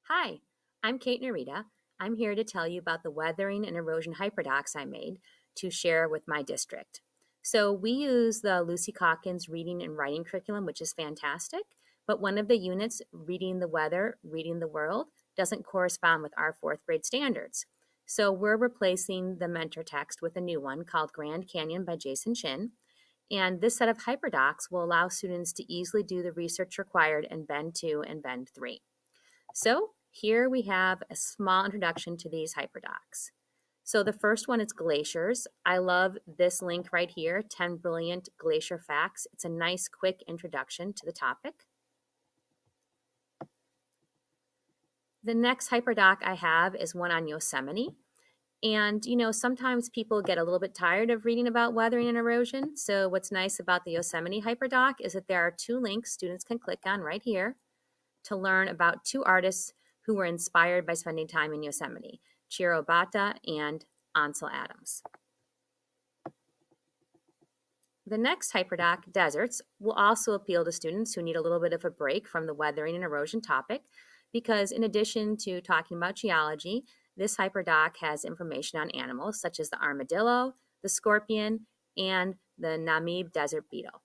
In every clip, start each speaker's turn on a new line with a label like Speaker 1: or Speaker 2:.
Speaker 1: Hi, I'm Kate Narita. I'm here to tell you about the weathering and erosion hyperdocs I made to share with my district. So we use the Lucy Calkins reading and writing curriculum, which is fantastic, but one of the units, Reading the Weather, Reading the World, doesn't correspond with our fourth grade standards. So we're replacing the mentor text with a new one called Grand Canyon by Jason Chin. And this set of hyperdocs will allow students to easily do the research required in Bend 2 and Bend 3. So here we have a small introduction to these hyperdocs. So the first one is glaciers. I love this link right here, 10 Brilliant Glacier Facts. It's a nice quick introduction to the topic. The next hyperdoc I have is one on Yosemite. And, sometimes people get a little bit tired of reading about weathering and erosion. So what's nice about the Yosemite hyperdoc is that there are two links students can click on right here to learn about two artists who were inspired by spending time in Yosemite, Chiro Bata and Ansel Adams. The next hyperdoc, Deserts, will also appeal to students who need a little bit of a break from the weathering and erosion topic because in addition to talking about geology, this hyperdoc has information on animals such as the armadillo, the scorpion, and the Namib desert beetle.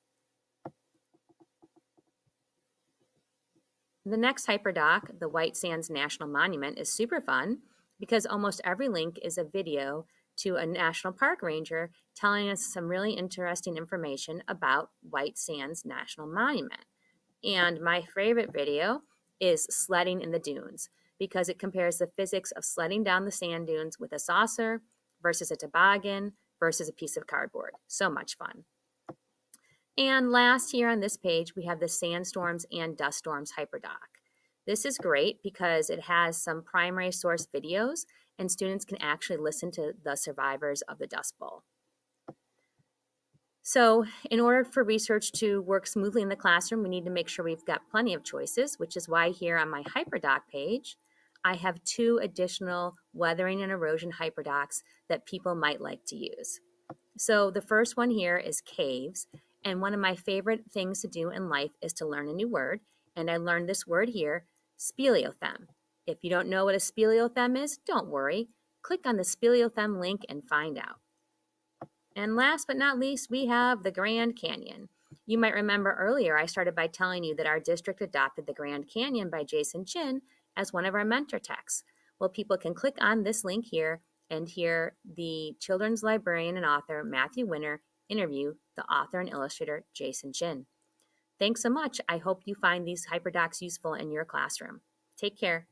Speaker 1: The next hyperdoc, the White Sands National Monument, is super fun because almost every link is a video to a national park ranger telling us some really interesting information about White Sands National Monument. And my favorite video is Sledding in the Dunes because it compares the physics of sledding down the sand dunes with a saucer versus a toboggan versus a piece of cardboard. So much fun. And last here on this page, we have the Sandstorms and Dust Storms hyperdoc. This is great because it has some primary source videos and students can actually listen to the survivors of the Dust Bowl. So in order for research to work smoothly in the classroom, we need to make sure we've got plenty of choices, which is why here on my hyperdoc page, I have two additional weathering and erosion hyperdocs that people might like to use. So the first one here is caves. And one of my favorite things to do in life is to learn a new word. And I learned this word here, speleothem. If you don't know what a speleothem is, don't worry. Click on the speleothem link and find out. And last but not least, we have the Grand Canyon. You might remember earlier I started by telling you that our district adopted the Grand Canyon by Jason Chin as one of our mentor texts. Well, people can click on this link here and hear the children's librarian and author Matthew Winter interview the author and illustrator Jason Chin. Thanks so much. I hope you find these hyperdocs useful in your classroom. Take care.